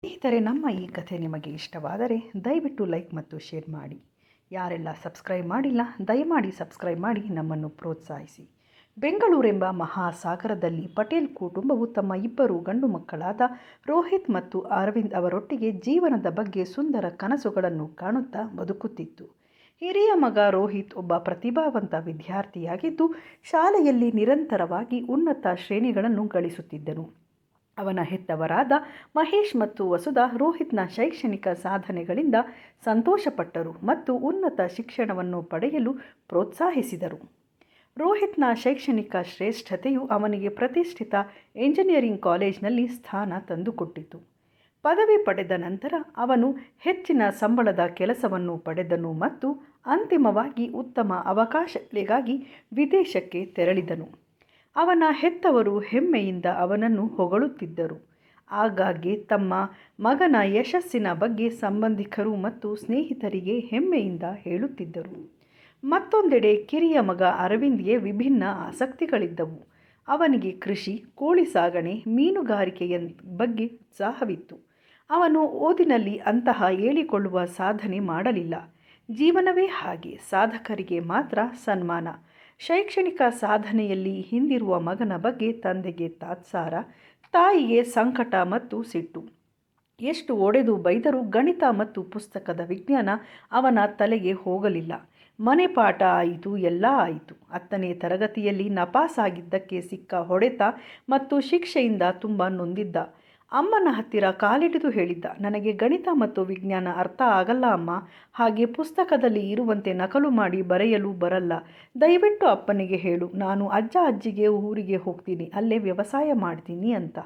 ಸ್ನೇಹಿತರೆ, ನಮ್ಮ ಈ ಕಥೆ ನಿಮಗೆ ಇಷ್ಟವಾದರೆ ದಯವಿಟ್ಟು ಲೈಕ್ ಮತ್ತು ಶೇರ್ ಮಾಡಿ. ಯಾರೆಲ್ಲ ಸಬ್ಸ್ಕ್ರೈಬ್ ಮಾಡಿಲ್ಲ ದಯಮಾಡಿ ಸಬ್ಸ್ಕ್ರೈಬ್ ಮಾಡಿ ನಮ್ಮನ್ನು ಪ್ರೋತ್ಸಾಹಿಸಿ. ಬೆಂಗಳೂರೆಂಬ ಮಹಾಸಾಗರದಲ್ಲಿ ಪಟೇಲ್ ಕುಟುಂಬವು ತಮ್ಮ ಇಬ್ಬರು ಗಂಡು ಮಕ್ಕಳಾದ ರೋಹಿತ್ ಮತ್ತು ಅರವಿಂದ್ ಅವರೊಟ್ಟಿಗೆ ಜೀವನದ ಬಗ್ಗೆ ಸುಂದರ ಕನಸುಗಳನ್ನು ಕಾಣುತ್ತಾ ಬದುಕುತ್ತಿತ್ತು. ಹಿರಿಯ ಮಗ ರೋಹಿತ್ ಒಬ್ಬ ಪ್ರತಿಭಾವಂತ ವಿದ್ಯಾರ್ಥಿಯಾಗಿದ್ದು ಶಾಲೆಯಲ್ಲಿ ನಿರಂತರವಾಗಿ ಉನ್ನತ ಶ್ರೇಣಿಗಳನ್ನು ಗಳಿಸುತ್ತಿದ್ದನು. ಅವನ ಹೆತ್ತವರಾದ ಮಹೇಶ್ ಮತ್ತು ವಸುಧಾ ರೋಹಿತ್ನ ಶೈಕ್ಷಣಿಕ ಸಾಧನೆಗಳಿಂದ ಸಂತೋಷಪಟ್ಟರು ಮತ್ತು ಉನ್ನತ ಶಿಕ್ಷಣವನ್ನು ಪಡೆಯಲು ಪ್ರೋತ್ಸಾಹಿಸಿದರು. ರೋಹಿತ್ನ ಶೈಕ್ಷಣಿಕ ಶ್ರೇಷ್ಠತೆಯು ಅವನಿಗೆ ಪ್ರತಿಷ್ಠಿತ ಎಂಜಿನಿಯರಿಂಗ್ ಕಾಲೇಜಿನಲ್ಲಿ ಸ್ಥಾನ ತಂದುಕೊಟ್ಟಿತು. ಪದವಿ ಪಡೆದ ನಂತರ ಅವನು ಹೆಚ್ಚಿನ ಸಂಬಳದ ಕೆಲಸವನ್ನು ಪಡೆದನು ಮತ್ತು ಅಂತಿಮವಾಗಿ ಉತ್ತಮ ಅವಕಾಶಗಳಿಗಾಗಿ ವಿದೇಶಕ್ಕೆ ತೆರಳಿದನು. ಅವನ ಹೆತ್ತವರು ಹೆಮ್ಮೆಯಿಂದ ಅವನನ್ನು ಹೊಗಳುತ್ತಿದ್ದರು. ಆಗಾಗ್ಗೆ ತಮ್ಮ ಮಗನ ಯಶಸ್ಸಿನ ಬಗ್ಗೆ ಸಂಬಂಧಿಕರು ಮತ್ತು ಸ್ನೇಹಿತರಿಗೆ ಹೆಮ್ಮೆಯಿಂದ ಹೇಳುತ್ತಿದ್ದರು. ಮತ್ತೊಂದೆಡೆ ಕಿರಿಯ ಮಗ ಅರವಿಂದ್ಗೆ ವಿಭಿನ್ನ ಆಸಕ್ತಿಗಳಿದ್ದವು. ಅವನಿಗೆ ಕೃಷಿ, ಕೋಳಿ ಸಾಗಣೆ, ಮೀನುಗಾರಿಕೆಯ ಬಗ್ಗೆ ಉತ್ಸಾಹವಿತ್ತು. ಅವನು ಓದಿನಲ್ಲಿ ಅಂತಹ ಹೇಳಿಕೊಳ್ಳುವ ಸಾಧನೆ ಮಾಡಲಿಲ್ಲ. ಜೀವನವೇ ಹಾಗೆ, ಸಾಧಕರಿಗೆ ಮಾತ್ರ ಸನ್ಮಾನ. ಶೈಕ್ಷಣಿಕ ಸಾಧನೆಯಲ್ಲಿ ಹಿಂದಿರುವ ಮಗನ ಬಗ್ಗೆ ತಂದೆಗೆ ತಾತ್ಸಾರ, ತಾಯಿಗೆ ಸಂಕಟ ಮತ್ತು ಸಿಟ್ಟು. ಎಷ್ಟು ಒಡೆದು ಬೈದರೂ ಗಣಿತ ಮತ್ತು ಪುಸ್ತಕದ ವಿಜ್ಞಾನ ಅವನ ತಲೆಗೆ ಹೋಗಲಿಲ್ಲ. ಮನೆ ಪಾಠ ಆಯಿತು, ಎಲ್ಲ ಆಯಿತು. 10ನೇ ತರಗತಿಯಲ್ಲಿ ನಪಾಸಾಗಿದ್ದಕ್ಕೆ ಸಿಕ್ಕ ಹೊಡೆತ ಮತ್ತು ಶಿಕ್ಷೆಯಿಂದ ತುಂಬ ನೊಂದಿದ್ದ. ಅಮ್ಮನ ಹತ್ತಿರ ಕಾಲಿಡಿದು ಹೇಳಿದ್ದ, ನನಗೆ ಗಣಿತ ಮತ್ತು ವಿಜ್ಞಾನ ಅರ್ಥ ಆಗಲ್ಲ ಅಮ್ಮ, ಹಾಗೆ ಪುಸ್ತಕದಲ್ಲಿ ಇರುವಂತೆ ನಕಲು ಮಾಡಿ ಬರೆಯಲು ಬರಲ್ಲ. ದಯವಿಟ್ಟು ಅಪ್ಪನಿಗೆ ಹೇಳು, ನಾನು ಅಜ್ಜ ಅಜ್ಜಿಗೆ ಊರಿಗೆ ಹೋಗ್ತೀನಿ, ಅಲ್ಲೇ ವ್ಯವಸಾಯ ಮಾಡ್ತೀನಿ ಅಂತ.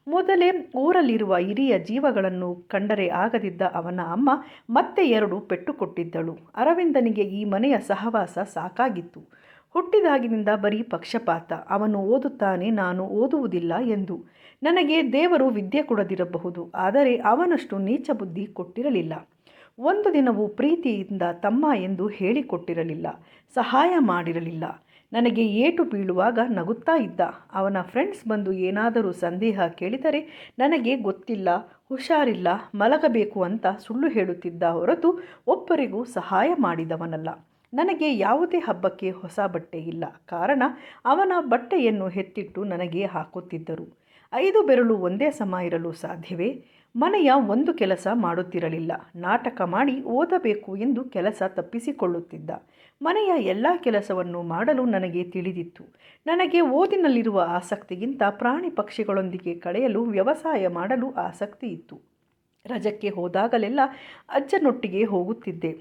ಮೊದಲೇ ಊರಲ್ಲಿರುವ ಹಿರಿಯ ಜೀವಗಳನ್ನು ಕಂಡರೆ ಆಗದಿದ್ದ ಅವನ ಅಮ್ಮ ಮತ್ತೆ 2 ಪೆಟ್ಟು ಕೊಟ್ಟಿದ್ದಳು. ಅರವಿಂದನಿಗೆ ಈ ಮನೆಯ ಸಹವಾಸ ಸಾಕಾಗಿತ್ತು. ಹುಟ್ಟಿದಾಗಿನಿಂದ ಬರೀ ಪಕ್ಷಪಾತ. ಅವನು ಓದುತ್ತಾನೆ, ನಾನು ಓದುವುದಿಲ್ಲ ಎಂದು. ನನಗೆ ದೇವರು ವಿದ್ಯೆ ಕೊಡದಿರಬಹುದು, ಆದರೆ ಅವನಷ್ಟು ನೀಚ ಬುದ್ಧಿ ಕೊಟ್ಟಿರಲಿಲ್ಲ. ಒಂದು ದಿನವೂ ಪ್ರೀತಿಯಿಂದ ತಮ್ಮ ಎಂದು ಹೇಳಿಕೊಟ್ಟಿರಲಿಲ್ಲ, ಸಹಾಯ ಮಾಡಿರಲಿಲ್ಲ. ನನಗೆ ಏಟು ಬೀಳುವಾಗ ನಗುತ್ತಾ ಇದ್ದ. ಅವನ ಫ್ರೆಂಡ್ಸ್ ಬಂದು ಏನಾದರೂ ಸಂದೇಹ ಕೇಳಿದರೆ ನನಗೆ ಗೊತ್ತಿಲ್ಲ, ಹುಷಾರಿಲ್ಲ, ಮಲಗಬೇಕು ಅಂತ ಸುಳ್ಳು ಹೇಳುತ್ತಿದ್ದ ಹೊರತು ಒಬ್ಬರಿಗೂ ಸಹಾಯ ಮಾಡಿದವನಲ್ಲ. ನನಗೆ ಯಾವುದೇ ಹಬ್ಬಕ್ಕೆ ಹೊಸ ಬಟ್ಟೆ ಇಲ್ಲ, ಕಾರಣ ಅವನ ಬಟ್ಟೆಯನ್ನು ಎತ್ತಿಟ್ಟು ನನಗೆ ಹಾಕುತ್ತಿದ್ದರು. 5 ಬೆರಳು ಒಂದೇ ಸಮ ಇರಲು ಸಾಧ್ಯವೇ? ಮನೆಯ ಒಂದು ಕೆಲಸ ಮಾಡುತ್ತಿರಲಿಲ್ಲ. ನಾಟಕ ಮಾಡಿ ಓದಬೇಕು ಎಂದು ಕೆಲಸ ತಪ್ಪಿಸಿಕೊಳ್ಳುತ್ತಿದ್ದ. ಮನೆಯ ಎಲ್ಲ ಕೆಲಸವನ್ನು ಮಾಡಲು ನನಗೆ ತಿಳಿದಿತ್ತು. ನನಗೆ ಓದಿನಲ್ಲಿರುವ ಆಸಕ್ತಿಗಿಂತ ಪ್ರಾಣಿ ಪಕ್ಷಿಗಳೊಂದಿಗೆ ಕಳೆಯಲು, ವ್ಯವಸಾಯ ಮಾಡಲು ಆಸಕ್ತಿ ಇತ್ತು. ರಜಕ್ಕೆ ಹೋದಾಗಲೆಲ್ಲ ಅಜ್ಜನೊಟ್ಟಿಗೆ ಹೋಗುತ್ತಿದ್ದೆ.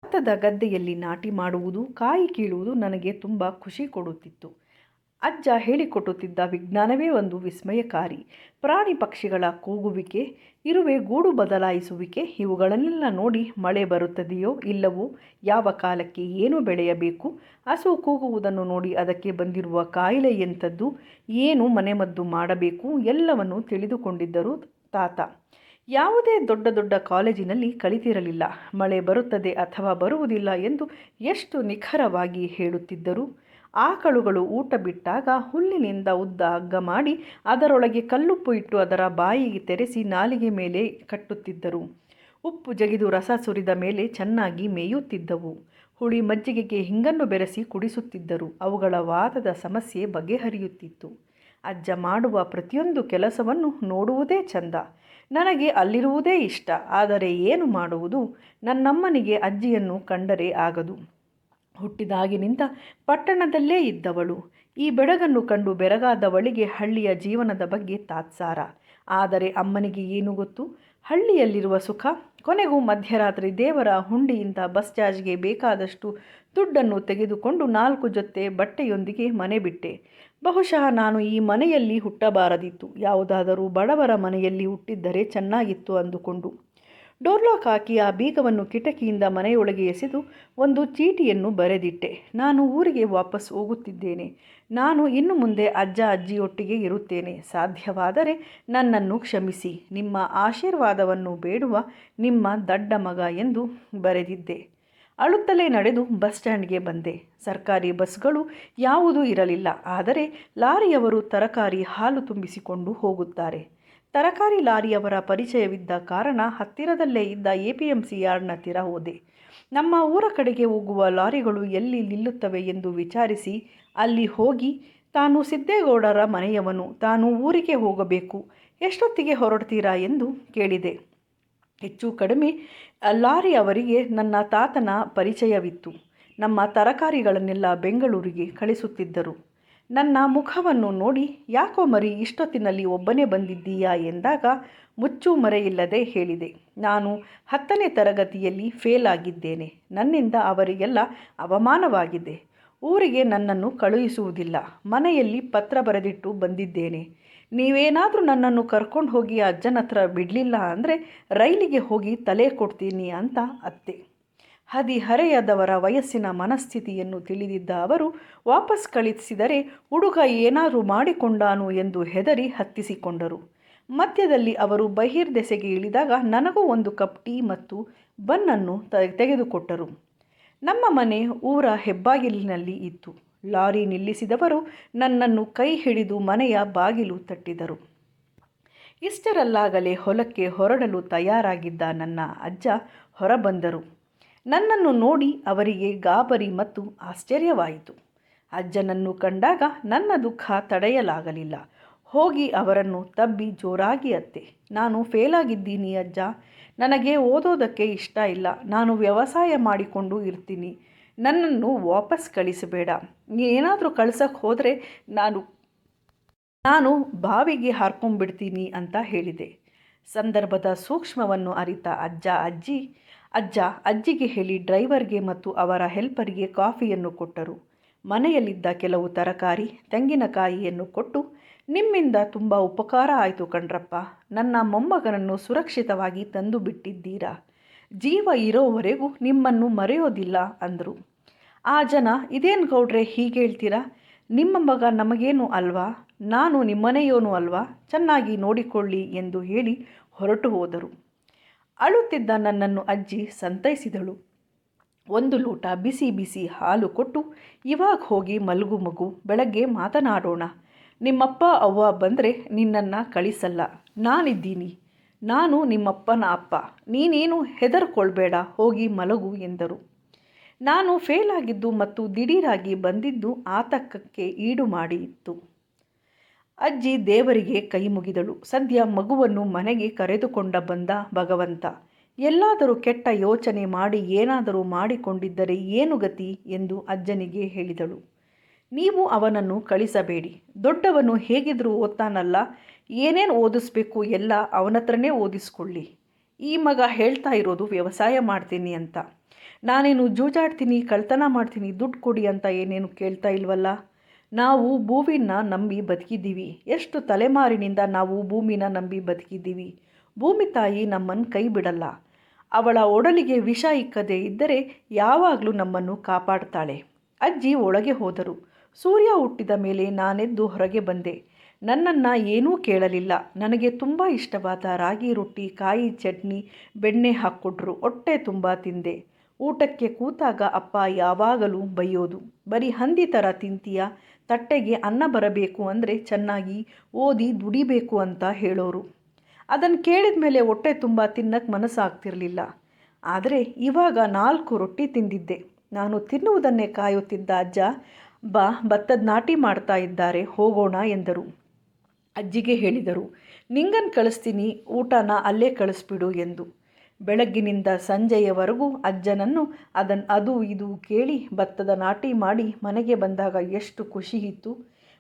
ಭತ್ತದ ಗದ್ದೆಯಲ್ಲಿ ನಾಟಿ ಮಾಡುವುದು, ಕಾಯಿ ಕೀಳುವುದು ನನಗೆ ತುಂಬ ಖುಷಿ ಕೊಡುತ್ತಿತ್ತು. ಅಜ್ಜ ಹೇಳಿಕೊಡುತ್ತಿದ್ದ ವಿಜ್ಞಾನವೇ ಒಂದು ವಿಸ್ಮಯಕಾರಿ. ಪ್ರಾಣಿ ಪಕ್ಷಿಗಳ ಕೂಗುವಿಕೆ, ಇರುವೆ ಗೂಡು ಬದಲಾಯಿಸುವಿಕೆ, ಇವುಗಳನ್ನೆಲ್ಲ ನೋಡಿ ಮಳೆ ಬರುತ್ತದೆಯೋ ಇಲ್ಲವೋ, ಯಾವ ಕಾಲಕ್ಕೆ ಏನು ಬೆಳೆಯಬೇಕು, ಹಸು ಕೂಗುವುದನ್ನು ನೋಡಿ ಅದಕ್ಕೆ ಬಂದಿರುವ ಕಾಯಿಲೆ ಎಂಥದ್ದು, ಏನು ಮನೆಮದ್ದು ಮಾಡಬೇಕು ಎಲ್ಲವನ್ನು ತಿಳಿದುಕೊಂಡಿದ್ದರು ತಾತ. ಯಾವುದೇ ದೊಡ್ಡ ದೊಡ್ಡ ಕಾಲೇಜಿನಲ್ಲಿ ಕಲಿತಿರಲಿಲ್ಲ. ಮಳೆ ಬರುತ್ತದೆ ಅಥವಾ ಬರುವುದಿಲ್ಲ ಎಂದು ಎಷ್ಟು ನಿಖರವಾಗಿ ಹೇಳುತ್ತಿದ್ದರು. ಆಕಳುಗಳು ಊಟ ಬಿಟ್ಟಾಗ ಹುಲ್ಲಿನಿಂದ ಉದ್ದ ಹಗ್ಗ ಮಾಡಿ ಅದರೊಳಗೆ ಕಲ್ಲುಪ್ಪು ಇಟ್ಟು ಅದರ ಬಾಯಿಗೆ ತೆರೆಸಿ ನಾಲಿಗೆ ಮೇಲೆ ಕಟ್ಟುತ್ತಿದ್ದರು. ಉಪ್ಪು ಜಗಿದು ರಸ ಸುರಿದ ಮೇಲೆ ಚೆನ್ನಾಗಿ ಮೇಯುತ್ತಿದ್ದವು. ಹುಳಿ ಮಜ್ಜಿಗೆಗೆ ಹಿಂಗನ್ನು ಬೆರೆಸಿ ಕುಡಿಸುತ್ತಿದ್ದರು. ಅವುಗಳ ವಾತದ ಸಮಸ್ಯೆ ಬಗೆಹರಿಯುತ್ತಿತ್ತು. ಅಜ್ಜ ಮಾಡುವ ಪ್ರತಿಯೊಂದು ಕೆಲಸವನ್ನು ನೋಡುವುದೇ ಚಂದ. ನನಗೆ ಅಲ್ಲಿರುವುದೇ ಇಷ್ಟ. ಆದರೆ ಏನು ಮಾಡುವುದು? ನನ್ನಮ್ಮನಿಗೆ ಅಜ್ಜಿಯನ್ನು ಕಂಡರೆ ಆಗದು. ಹುಟ್ಟಿದಾಗಿನಿಂದ ಪಟ್ಟಣದಲ್ಲೇ ಇದ್ದವಳು. ಈ ಬೆಡಗನ್ನು ಕಂಡು ಬೆರಗಾದವಳಿಗೆ ಹಳ್ಳಿಯ ಜೀವನದ ಬಗ್ಗೆ ತಾತ್ಸಾರ. ಆದರೆ ಅಮ್ಮನಿಗೆ ಏನು ಗೊತ್ತು ಹಳ್ಳಿಯಲ್ಲಿರುವ ಸುಖ? ಕೊನೆಗೂ ಮಧ್ಯರಾತ್ರಿ ದೇವರ ಹುಂಡಿಯಿಂದ ಬಸ್ ಚಾರ್ಜ್ಗೆ ಬೇಕಾದಷ್ಟು ದುಡ್ಡನ್ನು ತೆಗೆದುಕೊಂಡು 4 ಜೊತೆ ಬಟ್ಟೆಯೊಂದಿಗೆ ಮನೆ ಬಿಟ್ಟೆ. ಬಹುಶಃ ನಾನು ಈ ಮನೆಯಲ್ಲಿ ಹುಟ್ಟಬಾರದಿತ್ತು, ಯಾವುದಾದರೂ ಬಡವರ ಮನೆಯಲ್ಲಿ ಹುಟ್ಟಿದ್ದರೆ ಚೆನ್ನಾಗಿತ್ತು ಅಂದುಕೊಂಡು ಡೋರ್ಲಾಕ್ ಹಾಕಿ ಆ ಬೀಗವನ್ನು ಕಿಟಕಿಯಿಂದ ಮನೆಯೊಳಗೆ ಎಸೆದು ಒಂದು ಚೀಟಿಯನ್ನು ಬರೆದಿಟ್ಟೆ. ನಾನು ಊರಿಗೆ ವಾಪಸ್ ಹೋಗುತ್ತಿದ್ದೇನೆ. ನಾನು ಇನ್ನು ಮುಂದೆ ಅಜ್ಜ ಅಜ್ಜಿಯೊಟ್ಟಿಗೆ ಇರುತ್ತೇನೆ. ಸಾಧ್ಯವಾದರೆ ನನ್ನನ್ನು ಕ್ಷಮಿಸಿ. ನಿಮ್ಮ ಆಶೀರ್ವಾದವನ್ನು ಬೇಡುವ ನಿಮ್ಮ ದಡ್ಡ ಮಗ ಎಂದು ಬರೆದಿದ್ದೆ. ಅಳುತ್ತಲೇ ನಡೆದು ಬಸ್ ಸ್ಟ್ಯಾಂಡ್ಗೆ ಬಂದೆ. ಸರ್ಕಾರಿ ಬಸ್ಗಳು ಯಾವುದೂ ಇರಲಿಲ್ಲ. ಆದರೆ ಲಾರಿಯವರು ತರಕಾರಿ, ಹಾಲು ತುಂಬಿಸಿಕೊಂಡು ಹೋಗುತ್ತಾರೆ. ತರಕಾರಿ ಲಾರಿಯವರ ಪರಿಚಯವಿದ್ದ ಕಾರಣ ಹತ್ತಿರದಲ್ಲೇ ಇದ್ದ APMC ಯಾರ್ಡ್ನ ಹತ್ತಿರ ಹೋದೆ. ನಮ್ಮ ಊರ ಕಡೆಗೆ ಹೋಗುವ ಲಾರಿಗಳು ಎಲ್ಲಿ ನಿಲ್ಲುತ್ತವೆ ಎಂದು ವಿಚಾರಿಸಿ ಅಲ್ಲಿ ಹೋಗಿ, ತಾನು ಸಿದ್ದೇಗೌಡರ ಮನೆಯವನು, ತಾನು ಊರಿಗೆ ಹೋಗಬೇಕು, ಎಷ್ಟೊತ್ತಿಗೆ ಹೊರಡ್ತೀರಾ ಎಂದು ಕೇಳಿದೆ. ಹೆಚ್ಚು ಕಡಿಮೆ ಲಾರಿ ಅವರಿಗೆ ನನ್ನ ತಾತನ ಪರಿಚಯವಿತ್ತು. ನಮ್ಮ ತರಕಾರಿಗಳನ್ನೆಲ್ಲ ಬೆಂಗಳೂರಿಗೆ ಕಳಿಸುತ್ತಿದ್ದರು. ನನ್ನ ಮುಖವನ್ನು ನೋಡಿ, ಯಾಕೋ ಮರಿ ಇಷ್ಟೊತ್ತಿನಲ್ಲಿ ಒಬ್ಬನೇ ಬಂದಿದ್ದೀಯಾ ಎಂದಾಗ ಮುಚ್ಚು ಮರೆಯಿಲ್ಲದೆ ಹೇಳಿದೆ, ನಾನು 10ನೇ ತರಗತಿಯಲ್ಲಿ ಫೇಲ್ ಆಗಿದ್ದೇನೆ. ನನ್ನಿಂದ ಅವರಿಗೆಲ್ಲ ಅವಮಾನವಾಗಿದೆ. ಊರಿಗೆ ನನ್ನನ್ನು ಕಳುಹಿಸುವುದಿಲ್ಲ. ಮನೆಯಲ್ಲಿ ಪತ್ರ ಬರೆದಿಟ್ಟು ಬಂದಿದ್ದೇನೆ. ನೀವೇನಾದರೂ ನನ್ನನ್ನು ಕರ್ಕೊಂಡು ಹೋಗಿ ಅಜ್ಜನ ಹತ್ರ ಬಿಡಲಿಲ್ಲ ಅಂದರೆ ರೈಲಿಗೆ ಹೋಗಿ ತಲೆ ಕೊಡ್ತೀನಿ ಅಂತ ಅತ್ತೆ. ಹದಿಹರೆಯದವರ ವಯಸ್ಸಿನ ಮನಸ್ಥಿತಿಯನ್ನು ತಿಳಿದಿದ್ದ ಅವರು ವಾಪಸ್ ಕಳಿಸಿದರೆ ಹುಡುಗ ಏನಾದರೂ ಮಾಡಿಕೊಂಡಾನು ಎಂದು ಹೆದರಿ ಹತ್ತಿಸಿಕೊಂಡರು. ಮಧ್ಯದಲ್ಲಿ ಅವರು ಬಹಿರ್ದೆಸೆಗೆ ಇಳಿದಾಗ ನನಗೂ ಒಂದು ಕಪ್ ಟೀ ಮತ್ತು ಬನ್ನನ್ನು ತೆಗೆದುಕೊಟ್ಟರು. ನಮ್ಮ ಮನೆ ಊರ ಹೆಬ್ಬಾಗಿಲಿನಲ್ಲಿ ಇತ್ತು. ಲಾರಿ ನಿಲ್ಲಿಸಿದವರು ನನ್ನನ್ನು ಕೈ ಹಿಡಿದು ಮನೆಯ ಬಾಗಿಲು ತಟ್ಟಿದರು. ಇಷ್ಟರಲ್ಲಾಗಲೇ ಹೊಲಕ್ಕೆ ಹೊರಡಲು ತಯಾರಾಗಿದ್ದ ನನ್ನ ಅಜ್ಜ ಹೊರಬಂದರು. ನನ್ನನ್ನು ನೋಡಿ ಅವರಿಗೆ ಗಾಬರಿ ಮತ್ತು ಆಶ್ಚರ್ಯವಾಯಿತು. ಅಜ್ಜನನ್ನು ಕಂಡಾಗ ನನ್ನ ದುಃಖ ತಡೆಯಲಾಗಲಿಲ್ಲ. ಹೋಗಿ ಅವರನ್ನು ತಬ್ಬಿ ಜೋರಾಗಿ ಅತ್ತೆ, ನಾನು ಫೇಲಾಗಿದ್ದೀನಿ ಅಜ್ಜ. ನನಗೆ ಓದೋದಕ್ಕೆ ಇಷ್ಟ ಇಲ್ಲ. ನಾನು ವ್ಯವಸಾಯ ಮಾಡಿಕೊಂಡು ಇರ್ತೀನಿ. ನನ್ನನ್ನು ವಾಪಸ್ ಕಳಿಸಬೇಡ. ಏನಾದರೂ ಕಳ್ಸಕ್ಕೆ ಹೋದರೆ ನಾನು ಬಾವಿಗೆ ಹಾರ್ಕೊಂಡ್ಬಿಡ್ತೀನಿ ಅಂತ ಹೇಳಿದೆ. ಸಂದರ್ಭದ ಸೂಕ್ಷ್ಮವನ್ನು ಅರಿತ ಅಜ್ಜಿಗೆ ಹೇಳಿ ಡ್ರೈವರ್ಗೆ ಮತ್ತು ಅವರ ಹೆಲ್ಪರಿಗೆ ಕಾಫಿಯನ್ನು ಕೊಟ್ಟರು. ಮನೆಯಲ್ಲಿದ್ದ ಕೆಲವು ತರಕಾರಿ, ತೆಂಗಿನಕಾಯಿಯನ್ನು ಕೊಟ್ಟು, ನಿಮ್ಮಿಂದ ತುಂಬ ಉಪಕಾರ ಆಯಿತು ಕಣ್ರಪ್ಪ. ನನ್ನ ಮೊಮ್ಮಗನನ್ನು ಸುರಕ್ಷಿತವಾಗಿ ತಂದು ಬಿಟ್ಟಿದ್ದೀರಾ. ಜೀವ ಇರೋವರೆಗೂ ನಿಮ್ಮನ್ನು ಮರೆಯೋದಿಲ್ಲ ಅಂದರು. ಆ ಜನ, ಇದೇನು ಗೌಡ್ರೆ ಹೀಗೆ ಹೇಳ್ತೀರಾ? ನಿಮ್ಮ ಮಗ ನಮಗೇನು ಅಲ್ವಾ? ನಾನು ನಿಮ್ಮನೆಯೋನು ಅಲ್ವಾ? ಚೆನ್ನಾಗಿ ನೋಡಿಕೊಳ್ಳಿ ಎಂದು ಹೇಳಿ ಹೊರಟು ಹೋದರು. ಅಳುತ್ತಿದ್ದ ನನ್ನನ್ನು ಅಜ್ಜಿ ಸಂತೈಸಿದಳು. ಒಂದು ಲೋಟ ಬಿಸಿ ಬಿಸಿ ಹಾಲು ಕೊಟ್ಟು, ಇವಾಗ ಹೋಗಿ ಮಲಗು ಮಗು, ಬೆಳಗ್ಗೆ ಮಾತನಾಡೋಣ. ನಿಮ್ಮಪ್ಪ ಅವ್ವ ಬಂದರೆ ನಿನ್ನನ್ನು ಕಳಿಸಲ್ಲ. ನಾನಿದ್ದೀನಿ. ನಾನು ನಿಮ್ಮಪ್ಪನ ಅಪ್ಪ. ನೀನೇನು ಹೆದರ್ಕೊಳ್ಬೇಡ, ಹೋಗಿ ಮಲಗು ಎಂದರು. ನಾನು ಫೇಲ್ ಆಗಿದ್ದು ಮತ್ತು ದಿಢೀರಾಗಿ ಬಂದಿದ್ದು ಆತಂಕಕ್ಕೆ ಈಡು ಮಾಡಿತ್ತು. ಅಜ್ಜಿ ದೇವರಿಗೆ ಕೈ ಮುಗಿದಳು. ಸದ್ಯ ಮಗುವನ್ನು ಮನೆಗೆ ಕರೆದುಕೊಂಡ ಬಂದ ಭಗವಂತ. ಎಲ್ಲಾದರೂ ಕೆಟ್ಟ ಯೋಚನೆ ಮಾಡಿ ಏನಾದರೂ ಮಾಡಿಕೊಂಡಿದ್ದರೆ ಏನು ಗತಿ ಎಂದು ಅಜ್ಜನಿಗೆ ಹೇಳಿದಳು. ನೀವು ಅವನನ್ನು ಕಳಿಸಬೇಡಿ. ದೊಡ್ಡವನು ಹೇಗಿದ್ರೂ ಓದ್ತಾನಲ್ಲ, ಏನೇನು ಓದಿಸ್ಬೇಕು ಎಲ್ಲ ಅವನತ್ರನೇ ಓದಿಸ್ಕೊಳ್ಳಿ. ಈ ಮಗ ಹೇಳ್ತಾ ಇರೋದು ವ್ಯವಸಾಯ ಮಾಡ್ತೀನಿ ಅಂತ. ನಾನೇನು ಜೂಜಾಡ್ತೀನಿ, ಕಳ್ತನ ಮಾಡ್ತೀನಿ, ದುಡ್ಡು ಕೊಡಿ ಅಂತ ಏನೇನು ಕೇಳ್ತಾ ಇಲ್ವಲ್ಲ. ನಾವು ಭೂಮಿನ ನಂಬಿ ಬದುಕಿದ್ದೀವಿ. ಎಷ್ಟು ತಲೆಮಾರಿನಿಂದ ನಾವು ಭೂಮಿನ ನಂಬಿ ಬದುಕಿದ್ದೀವಿ. ಭೂಮಿ ತಾಯಿ ನಮ್ಮನ್ನು ಕೈ ಬಿಡಲ್ಲ. ಅವಳ ಒಡಲಿಗೆ ವಿಷ ಇಕ್ಕದೇ ಇದ್ದರೆ ಯಾವಾಗಲೂ ನಮ್ಮನ್ನು ಕಾಪಾಡ್ತಾಳೆ. ಅಜ್ಜಿ ಒಳಗೆ ಹೋದರು. ಸೂರ್ಯ ಹುಟ್ಟಿದ ಮೇಲೆ ನಾನೆದ್ದು ಹೊರಗೆ ಬಂದೆ. ನನ್ನನ್ನು ಏನೂ ಕೇಳಲಿಲ್ಲ. ನನಗೆ ತುಂಬ ಇಷ್ಟವಾದ ರಾಗಿ ರೊಟ್ಟಿ, ಕಾಯಿ ಚಟ್ನಿ, ಬೆಣ್ಣೆ ಹಾಕ್ಕೊಟ್ರು. ಹೊಟ್ಟೆ ತುಂಬ ತಿಂದೆ. ಊಟಕ್ಕೆ ಕೂತಾಗ ಅಪ್ಪ ಯಾವಾಗಲೂ ಬೈಯೋದು, ಬರೀ ಹಂದಿ ಥರ ತಿಂತೀಯ, ತಟ್ಟೆಗೆ ಅನ್ನ ಬರಬೇಕು ಅಂದರೆ ಚೆನ್ನಾಗಿ ಓದಿ ದುಡಿಬೇಕು ಅಂತ ಹೇಳೋರು. ಅದನ್ನು ಕೇಳಿದ ಮೇಲೆ ಹೊಟ್ಟೆ ತುಂಬ ತಿನ್ನಕ್ಕೆ ಮನಸ್ಸಾಗ್ತಿರಲಿಲ್ಲ. ಆದರೆ ಇವಾಗ 4 ರೊಟ್ಟಿ ತಿಂದಿದ್ದೆ. ನಾನು ತಿನ್ನುವುದನ್ನೇ ಕಾಯುತ್ತಿದ್ದ ಅಜ್ಜ, ಬಾ ಭತ್ತದ ನಾಟಿ ಮಾಡ್ತಾ ಇದ್ದಾರೆ, ಹೋಗೋಣ ಎಂದರು. ಅಜ್ಜಿಗೆ ಹೇಳಿದರು, ನಿಂಗನ್ನು ಕಳಿಸ್ತೀನಿ, ಊಟನ ಅಲ್ಲೇ ಕಳಿಸ್ಬಿಡು ಎಂದು. ಬೆಳಗ್ಗಿನಿಂದ ಸಂಜೆಯವರೆಗೂ ಅಜ್ಜನನ್ನು ಅದು ಇದು ಕೇಳಿ ಭತ್ತದ ನಾಟಿ ಮಾಡಿ ಮನೆಗೆ ಬಂದಾಗ ಎಷ್ಟು ಖುಷಿ ಇತ್ತು.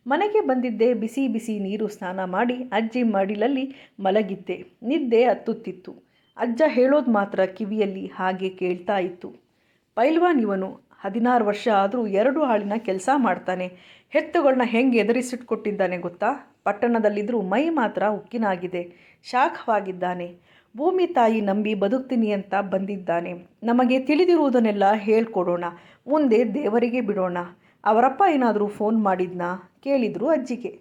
ಮನೆಗೆ ಬಂದಿದ್ದೆ. ಬಿಸಿ ಬಿಸಿ ನೀರು ಸ್ನಾನ ಮಾಡಿ ಅಜ್ಜಿ ಮಡಿಲಲ್ಲಿ ಮಲಗಿದ್ದೆ. ನಿದ್ದೆ ಹತ್ತುತ್ತಿತ್ತು. ಅಜ್ಜ ಹೇಳೋದು ಮಾತ್ರ ಕಿವಿಯಲ್ಲಿ ಹಾಗೆ ಕೇಳ್ತಾ ಇತ್ತು. ಪೈಲ್ವಾನ್ ಇವನು, 16 ವರ್ಷ ಆದರೂ 2 ಆಳಿನ ಕೆಲಸ ಮಾಡ್ತಾನೆ. ಹೆತ್ತುಗಳನ್ನ ಹೆಂಗೆ ಎದುರಿಸಿಟ್ಕೊಟ್ಟಿದ್ದಾನೆ ಗೊತ್ತಾ? ಪಟ್ಟಣದಲ್ಲಿದ್ದರೂ ಮೈ ಮಾತ್ರ ಉಕ್ಕಿನಾಗಿದೆ. ಶಾಖವಾಗಿದ್ದಾನೆ. ಭೂಮಿ ತಾಯಿ ನಂಬಿ ಬದುಕ್ತೀನಿ ಅಂತ ಬಂದಿದ್ದಾನೆ. ನಮಗೆ ತಿಳಿದಿರುವುದನ್ನೆಲ್ಲ ಹೇಳ್ಕೊಡೋಣ, ಮುಂದೆ ದೇವರಿಗೆ ಬಿಡೋಣ. ಅವರಪ್ಪ ಏನಾದರೂ ಫೋನ್ ಮಾಡಿದ್ನಾ ಕೇಳಿದರು ಅಜ್ಜಿಗೆ.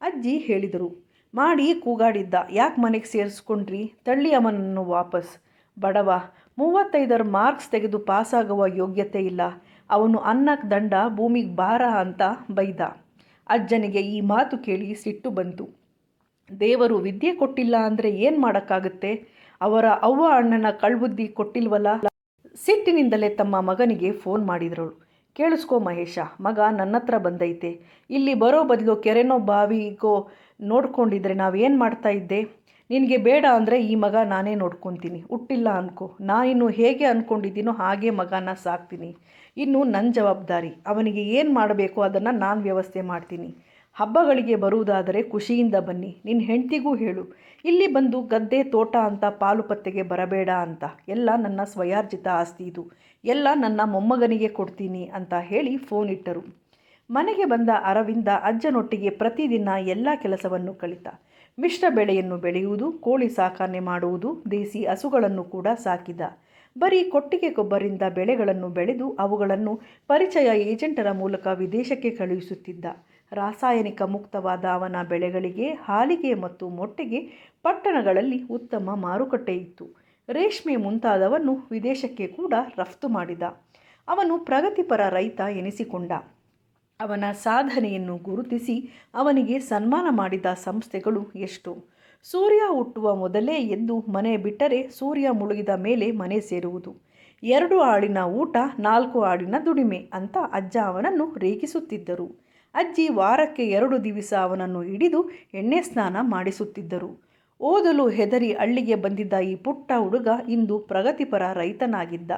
ಅಜ್ಜಿ ಹೇಳಿದರು, ಮಾಡಿ ಕೂಗಾಡಿದ್ದ. ಯಾಕೆ ಮನೆಗೆ ಸೇರಿಸ್ಕೊಂಡ್ರಿ? ತಳ್ಳಿ ಅವನನ್ನು ವಾಪಸ್. ಬಡವ, 35 ಮಾರ್ಕ್ಸ್ ತೆಗೆದು ಪಾಸಾಗುವ ಯೋಗ್ಯತೆ ಇಲ್ಲ. ಅವನು ಅನ್ನಕ್ಕೆ ದಂಡ, ಭೂಮಿಗೆ ಭಾರ ಅಂತ ಬೈದ. ಅಜ್ಜನಿಗೆ ಈ ಮಾತು ಕೇಳಿ ಸಿಟ್ಟು ಬಂತು. ದೇವರು ವಿದ್ಯೆ ಕೊಟ್ಟಿಲ್ಲ ಅಂದರೆ ಏನು ಮಾಡೋಕ್ಕಾಗುತ್ತೆ? ಅವರ ಅವ್ವ ಅಣ್ಣನ ಕಳ್ಬುದ್ಧಿ ಕೊಟ್ಟಿಲ್ವಲ್ಲ. ಸಿಟ್ಟಿನಿಂದಲೇ ತಮ್ಮ ಮಗನಿಗೆ ಫೋನ್ ಮಾಡಿದರಳು. ಕೇಳಿಸ್ಕೊ ಮಹೇಶ, ಮಗ ನನ್ನ ಹತ್ರ ಬಂದೈತೆ. ಇಲ್ಲಿ ಬರೋ ಬದಲು ಕೆರೆನೋ ಬಾವಿಗೋ ನೋಡ್ಕೊಂಡಿದ್ರೆ ನಾವೇನು ಮಾಡ್ತಾ ಇದ್ದೆ? ನಿನಗೆ ಬೇಡ ಅಂದರೆ ಈ ಮಗ ನಾನೇ ನೋಡ್ಕೊತೀನಿ. ಹುಟ್ಟಿಲ್ಲ ಅನ್ಕೋ, ನಾನಿನ್ನು ಹೇಗೆ ಅಂದ್ಕೊಂಡಿದ್ದೀನೋ ಹಾಗೆ ಮಗನ ಸಾಕ್ತೀನಿ. ಇನ್ನು ನನ್ನ ಜವಾಬ್ದಾರಿ. ಅವನಿಗೆ ಏನು ಮಾಡಬೇಕು ಅದನ್ನು ನಾನು ವ್ಯವಸ್ಥೆ ಮಾಡ್ತೀನಿ. ಹಬ್ಬಗಳಿಗೆ ಬರುವುದಾದರೆ ಖುಷಿಯಿಂದ ಬನ್ನಿ. ನಿನ್ನ ಹೆಂಡತಿಗೂ ಹೇಳು, ಇಲ್ಲಿ ಬಂದು ಗದ್ದೆ ತೋಟ ಅಂತ ಪಾಲುಪತ್ತೆಗೆ ಬರಬೇಡ ಅಂತ. ಎಲ್ಲ ನನ್ನ ಸ್ವಯಾರ್ಜಿತ ಆಸ್ತಿ ಇದು. ಎಲ್ಲ ನನ್ನ ಮೊಮ್ಮಗನಿಗೆ ಕೊಡ್ತೀನಿ ಅಂತ ಹೇಳಿ ಫೋನ್ ಇಟ್ಟರು. ಮನೆಗೆ ಬಂದ ಅರವಿಂದ ಅಜ್ಜನೊಟ್ಟಿಗೆ ಪ್ರತಿದಿನ ಎಲ್ಲ ಕೆಲಸವನ್ನು ಕಲಿತ. ಮಿಶ್ರ ಬೆಳೆಯನ್ನು ಬೆಳೆಯುವುದು, ಕೋಳಿ ಸಾಕಣೆ ಮಾಡುವುದು, ದೇಸಿ ಹಸುಗಳನ್ನು ಕೂಡ ಸಾಕಿದ. ಬರೀ ಕೊಟ್ಟಿಗೆ ಗೊಬ್ಬರದಿಂದ ಬೆಳೆಗಳನ್ನು ಬೆಳೆದು ಅವುಗಳನ್ನು ಪರಿಚಯ ಏಜೆಂಟರ ಮೂಲಕ ವಿದೇಶಕ್ಕೆ ಕಳುಹಿಸುತ್ತಿದ್ದ. ರಾಸಾಯನಿಕ ಮುಕ್ತವಾದ ಅವನ ಬೆಳೆಗಳಿಗೆ ಹಾಲಿಗೆ ಮತ್ತು ಮೊಟ್ಟೆಗೆ ಪಟ್ಟಣಗಳಲ್ಲಿ ಉತ್ತಮ ಮಾರುಕಟ್ಟೆ ಇತ್ತು. ರೇಷ್ಮೆ ಮುಂತಾದವನ್ನು ವಿದೇಶಕ್ಕೆ ಕೂಡ ರಫ್ತು ಮಾಡಿದ. ಅವನು ಪ್ರಗತಿಪರ ರೈತ ಎನಿಸಿಕೊಂಡ. ಅವನ ಸಾಧನೆಯನ್ನು ಗುರುತಿಸಿ ಅವನಿಗೆ ಸನ್ಮಾನ ಮಾಡಿದ ಸಂಸ್ಥೆಗಳು ಎಷ್ಟು. ಸೂರ್ಯ ಹುಟ್ಟುವ ಮೊದಲೇ ಎದ್ದು ಮನೆ ಬಿಟ್ಟರೆ ಸೂರ್ಯ ಮುಳುಗಿದ ಮೇಲೆ ಮನೆ ಸೇರುವುದು. 2 ಆಳಿನ ಊಟ 4 ಆಳಿನ ದುಡಿಮೆ ಅಂತ ಅಜ್ಜ ಅವನನ್ನು ರೇಗಿಸುತ್ತಿದ್ದರು. ಅಜ್ಜಿ ವಾರಕ್ಕೆ 2 ದಿವಸ ಅವನನ್ನು ಹಿಡಿದು ಎಣ್ಣೆ ಸ್ನಾನ ಮಾಡಿಸುತ್ತಿದ್ದರು. ಓದಲು ಹೆದರಿ ಹಳ್ಳಿಗೆ ಬಂದಿದ್ದ ಈ ಪುಟ್ಟ ಹುಡುಗ ಇಂದು ಪ್ರಗತಿಪರ ರೈತನಾಗಿದ್ದ.